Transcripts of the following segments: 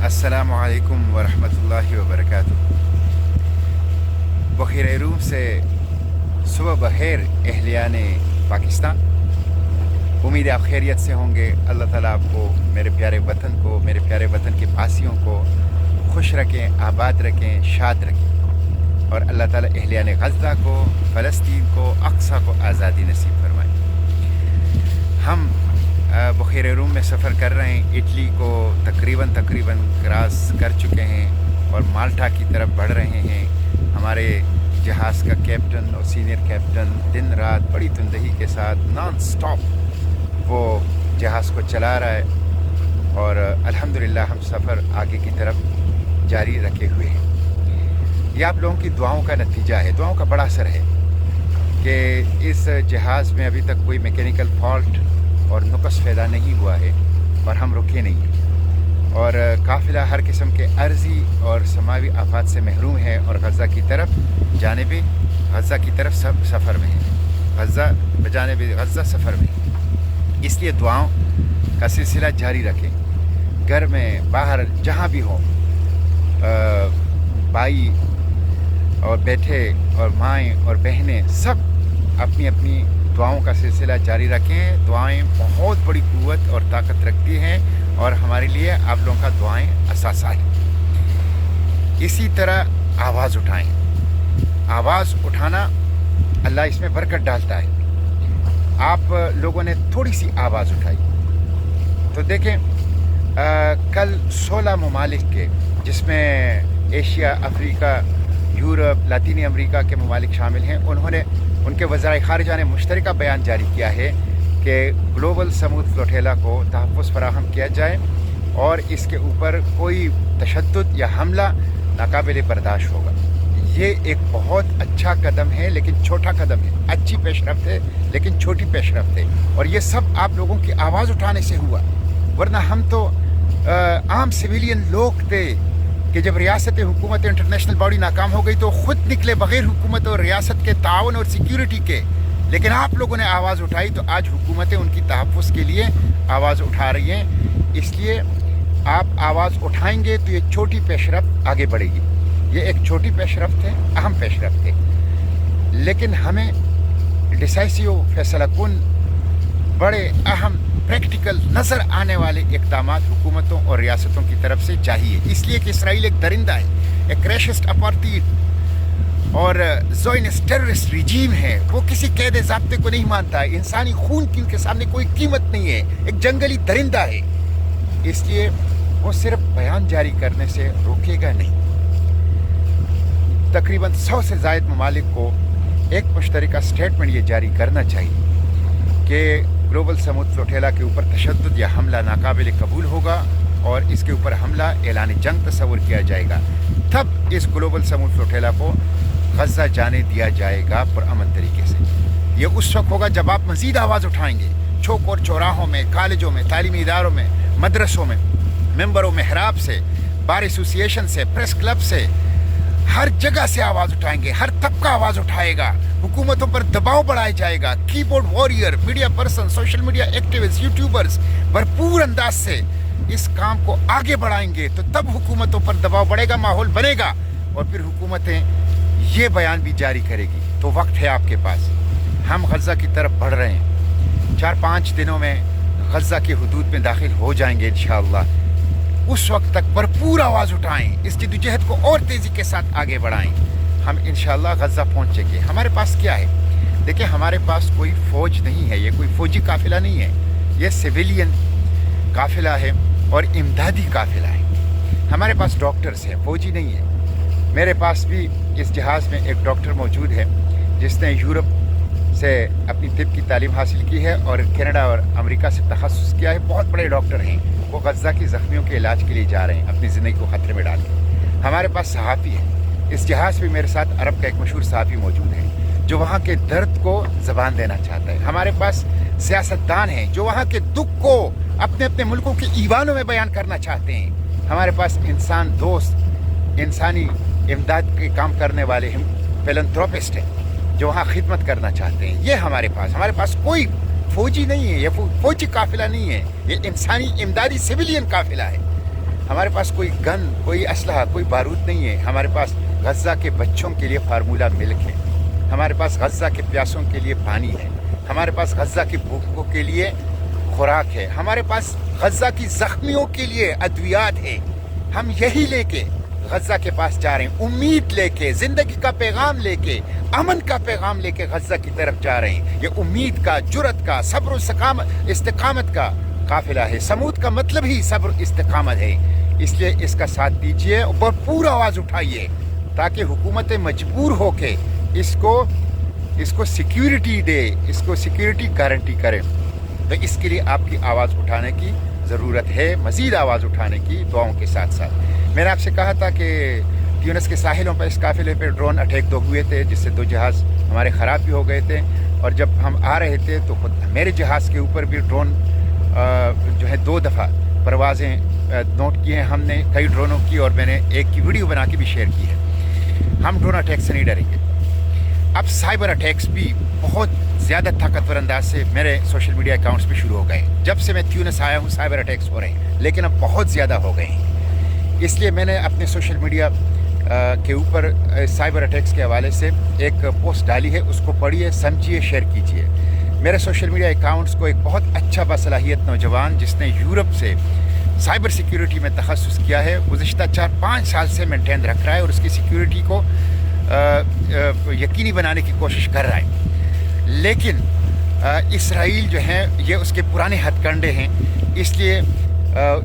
अस्सलामु अलैकुम वरहमतुल्लाहि वबरकातुहू। बखैर रूम से सुबह बखैर अहलियाने पाकिस्तान। उम्मीद है आप खैरियत से होंगे। अल्लाह ताला आपको, मेरे प्यारे वतन को, मेरे प्यारे वतन के वासियों को खुश रखें, आबाद रखें, शाद रखें। और अल्लाह ताला अहलियाने गज़ा को, फ़लस्तीन को, अक्सा को आज़ादी नसीब फरमाए। हम बखैर रूम में सफ़र कर रहे हैं। इटली को तकरीबन क्रॉस कर चुके हैं और माल्टा की तरफ बढ़ रहे हैं। हमारे जहाज़ का कैप्टन और सीनियर कैप्टन दिन रात बड़ी तंदही के साथ नॉन स्टॉप वो जहाज़ को चला रहा है और अल्हम्दुलिल्लाह हम सफ़र आगे की तरफ जारी रखे हुए हैं। ये आप लोगों की दुआओं का नतीजा है। दुआओं का बड़ा असर है कि इस जहाज़ में अभी तक कोई मैकेनिकल फॉल्ट और नुक्स पैदा नहीं हुआ है और हम रुके नहीं। और काफ़िला हर किस्म के अर्ज़ी और समावी आफात से महरूम है और गज़ा की तरफ जानिब गज़ा की तरफ सब सफ़र में है। गज़ा बजानिब गज़ा सफ़र में है। इसलिए दुआओं का सिलसिला जारी रखें। घर में बाहर जहाँ भी हो, भाई और बेटे और माएँ और बहनें सब अपनी अपनी दुआओं का सिलसिला जारी रखें। दुआएं बहुत बड़ी क़ुव्वत और ताकत रखती हैं और हमारे लिए आप लोगों का दुआएं असासा है। इसी तरह आवाज़ उठाएं। आवाज़ उठाना अल्लाह इसमें बरकत डालता है। आप लोगों ने थोड़ी सी आवाज़ उठाई तो देखें, कल 16 ममालिक के, जिसमें एशिया, अफ्रीका, यूरोप, लातीनी अमेरिका के ममालिक शामिल हैं, उन्होंने उनके वज़राए ख़ारिजा ने मुश्तरका बयान जारी किया है कि ग्लोबल समूद फ्लोटेला को तहफ़्फ़ुज़ फराहम किया जाए और इसके ऊपर कोई तशद्दुद या हमला नाकाबिल बर्दाश्त होगा। ये एक बहुत अच्छा कदम है, लेकिन छोटा कदम है। अच्छी पेशरफ्त है लेकिन छोटी पेशरफ्त है और ये सब आप लोगों की आवाज़ उठाने से हुआ। वरना हम तो आम सिविलियन लोग थे कि जब रियासत हुकूमत इंटरनेशनल बॉडी नाकाम हो गई तो ख़ुद निकले बग़ैर हुकूमत और रियासत के ताउन और सिक्योरिटी के। लेकिन आप लोगों ने आवाज़ उठाई तो आज हुकूमतें उनकी तहफ़्फ़ुज़ के लिए आवाज़ उठा रही हैं। इसलिए आप आवाज़ उठाएंगे तो ये छोटी पेशरफ्त आगे बढ़ेगी। ये एक छोटी पेशरफ्त है, अहम पेशरफ्त है, लेकिन हमें डिसाइसिव फैसलाकुन, बड़े अहम प्रैक्टिकल नज़र आने वाले इक़दामात हुकूमतों और रियासतों की तरफ से चाहिए। इसलिए कि इसराइल एक दरिंदा है, एक क्रैशिस्ट अपार्थाइड और ज़ोनिस्ट टेररिस्ट रिजीम है। वो किसी कैद ज़ाब्ते को नहीं मानता है। इंसानी खून की उनके सामने कोई कीमत नहीं है। एक जंगली दरिंदा है। इसलिए वो सिर्फ बयान जारी करने से रोकेगा नहीं। तकरीबन 100 से ज़ायद ममालिक को एक मुश्तरका स्टेटमेंट ये जारी करना चाहिए कि ग्लोबल समूद फ्लोटेला के ऊपर तशद्दुद या हमला नाकाबिल कबूल होगा और इसके ऊपर हमला ऐलान जंग तस्वुर किया जाएगा। तब इस ग्लोबल समूद फ्लोटेला को गज़ा जाने दिया जाएगा पुरअमन तरीके से। ये उस वक्त होगा जब आप मज़ीद आवाज़ उठाएंगे। चौक और चौराहों में, कॉलेजों में, तालीमी इदारों में, मदरसों में, मेंबरों मेहराब से, बार एसोसिएशन से, प्रेस क्लब से, हर जगह से आवाज़ उठाएंगे। हर तबका आवाज़ उठाएगा। हुकूमतों पर दबाव बढ़ाया जाएगा। Keyboard warrior, media person, social media activist, YouTubers भरपूर अंदाज से इस काम को आगे बढ़ाएंगे तो तब हुकूमतों पर दबाव बढ़ेगा, माहौल बनेगा और फिर हुकूमतें ये बयान भी जारी करेगी। तो वक्त है आपके पास। हम गज़ा की तरफ बढ़ रहे हैं। 4-5 दिनों में गज़ा की हुदूद में दाखिल हो जाएंगे इंशाअल्लाह। उस वक्त तक भरपूर आवाज़ उठाएं, इस जद्दोजहद को और तेज़ी के साथ आगे बढ़ाएं। हम इंशाअल्लाह गज़ा पहुँचेंगे। हमारे पास क्या है? देखिए, हमारे पास कोई फ़ौज नहीं है। ये कोई फ़ौजी काफ़िला नहीं है। ये सिविलियन काफ़िला है और इमदादी काफ़िला है। हमारे पास डॉक्टर्स हैं, फ़ौजी नहीं है। मेरे पास भी इस जहाज़ में एक डॉक्टर मौजूद है जिसने यूरोप से अपनी तिब की तालीम हासिल की है और कनाडा और अमेरिका से तखस्सुस किया है। बहुत बड़े डॉक्टर हैं। वो गज़ा की ज़ख्मियों के इलाज के लिए जा रहे हैं, अपनी ज़िंदगी को ख़तरे में डाल के। हमारे पास सहाफ़ी है। इस जहाज़ में मेरे साथ अरब का एक मशहूर सहाफ़ी मौजूद है जो वहाँ के दर्द को ज़बान देना चाहता है। हमारे पास सियासतदान हैं जो वहाँ के दुख को अपने अपने मुल्कों के ईवानों में बयान करना चाहते हैं। हमारे पास इंसान दोस्त, इंसानी इमदाद के काम करने वाले फिलैंथ्रोपिस्ट हैं जो वहाँ खिदमत करना चाहते हैं। ये हमारे पास कोई फ़ौजी नहीं है। ये फ़ौजी काफ़िला नहीं है। ये इंसानी इमदादी सिविलियन काफ़िला है। ہمارے پاس کوئی گن، کوئی اسلحہ، کوئی بارود نہیں ہے. ہمارے پاس غزہ کے بچوں کے لیے فارمولہ ملک ہے. ہمارے پاس غزہ کے پیاسوں کے لیے پانی ہے. ہمارے پاس غزہ کے بھوکوں کے لیے خوراک ہے. ہمارے پاس غزہ کی زخمیوں کے لیے ادویات ہے. ہم یہی لے کے غزہ کے پاس جا رہے ہیں، امید لے کے، زندگی کا پیغام لے کے، امن کا پیغام لے کے غزہ کی طرف جا رہے ہیں. یہ امید کا، جرت کا، صبر و استقامت کا قافلہ ہے. سمود کا مطلب ہی صبر استقامت ہے. اس لیے اس کا ساتھ دیجیے اور پورا آواز اٹھائیے تاکہ حکومتیں مجبور ہو کے اس کو سیکیورٹی دے، اس کو سیکیورٹی گارنٹی کرے. تو اس کے لیے آپ کی آواز اٹھانے کی ضرورت ہے، مزید آواز اٹھانے کی دعاؤں کے ساتھ ساتھ. میں نے آپ سے کہا تھا کہ ٹیونس کے ساحلوں پر اس قافلے پہ ڈرون اٹیک 2 ہوئے تھے، جس سے 2 جہاز ہمارے خراب بھی ہو گئے تھے. اور جب ہم آ رہے تھے تو خود میرے جہاز کے اوپر بھی ڈرون جو ہے 2 دفعہ پروازیں نوٹ کی ہیں ہم نے، کئی ڈرونوں کی، اور میں نے ایک کی ویڈیو بنا کے بھی شیئر کی ہے. ہم ڈرون اٹیک سے نہیں ڈریں گے. اب سائبر اٹیکس بھی بہت زیادہ طاقتور انداز سے میرے سوشل میڈیا اکاؤنٹس پہ شروع ہو گئے. جب سے میں تیونس آیا ہوں سائبر اٹیکس ہو رہے ہیں، لیکن اب بہت زیادہ ہو گئے ہیں. اس لیے میں نے اپنے سوشل میڈیا کے اوپر سائبر اٹیکس کے حوالے سے ایک پوسٹ ڈالی ہے. اس کو پڑھیے، سمجھیے، شیئر کیجیے. میرے سوشل میڈیا اکاؤنٹس کو ایک بہت اچھا باصلاحیت نوجوان جس نے یورپ سے سائبر سیکیورٹی میں تخصص کیا ہے، گزشتہ 4-5 سال سے مینٹین رکھ رہا ہے اور اس کی سیکیورٹی کو یقینی بنانے کی کوشش کر رہا ہے. لیکن اسرائیل جو ہے یہ اس کے پرانے ہتھ کنڈے ہیں. اس لیے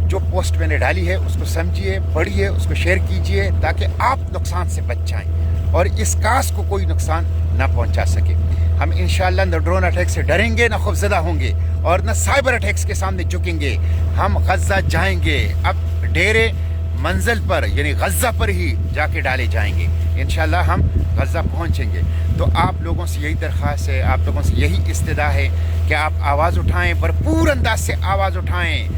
جو پوسٹ میں نے ڈالی ہے اس کو سمجھیے، پڑھیے، اس کو شیئر کیجیے تاکہ آپ نقصان سے بچ جائیں اور اس کاس کو کوئی نقصان نہ پہنچا سکے. ہم انشاءاللہ نہ ڈرون اٹیک سے ڈریں گے، نہ خوفزدہ ہوں گے، اور نہ سائبر اٹیکس کے سامنے جھکیں گے. ہم غزہ جائیں گے. اب ڈیرے منزل پر یعنی غزہ پر ہی جا کے ڈالے جائیں گے. انشاءاللہ ہم غزہ پہنچیں گے. تو آپ لوگوں سے یہی درخواست ہے، آپ لوگوں سے یہی استدعا ہے کہ آپ آواز اٹھائیں، بھرپور انداز سے آواز اٹھائیں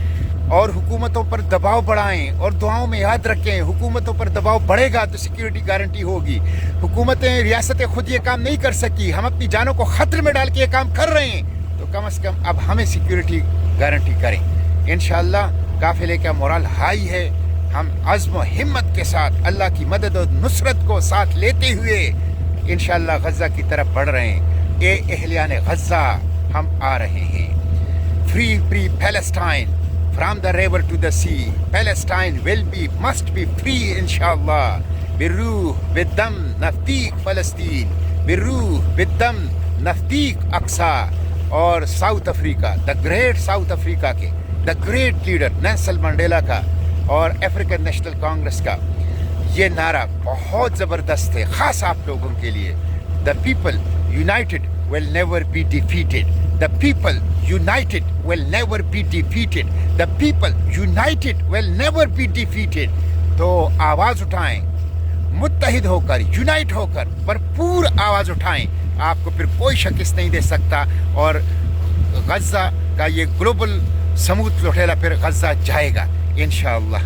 اور حکومتوں پر دباؤ بڑھائیں. اور دعاؤں میں یاد رکھیں، حکومتوں پر دباؤ بڑھے گا تو سیکیورٹی گارنٹی ہوگی. حکومتیں، ریاستیں خود یہ کام نہیں کر سکی. ہم اپنی جانوں کو خطرے میں ڈال کے یہ کام کر رہے ہیں، تو کم از کم اب ہمیں سیکیورٹی گارنٹی کریں. انشاءاللہ قافلے کا مورال ہائی ہے. ہم عزم و ہمت کے ساتھ اللہ کی مدد و نصرت کو ساتھ لیتے ہوئے انشاءاللہ غزہ کی طرف بڑھ رہے ہیں. اے اہلیان غزہ، ہم آ رہے ہیں. Free Palestine from the river to the sea. Palestine must be free inshallah. بالروح بالدم نفدیک فلسطین، بالروح بالدم نفدیک اقصی. اور ساؤتھ افریقہ، دا گریٹ ساؤتھ افریقہ کے the great leader Nelson Mandela کا اور افریکن نیشنل کانگریس کا یہ نعرہ بہت زبردست ہے، خاص آپ لوگوں کے لیے. The people United will never be defeated. The people united will never be defeated. The people united will never be defeated. تو آواز اٹھائیں، متحد ہو کر، یونائٹ ہو کر بھرپور آواز اٹھائیں. آپ کو پھر کوئی شکست نہیں دے سکتا. اور غزہ کا یہ گلوبل سمود لوٹھیلا پھر غزہ جائے گا انشاءاللہ.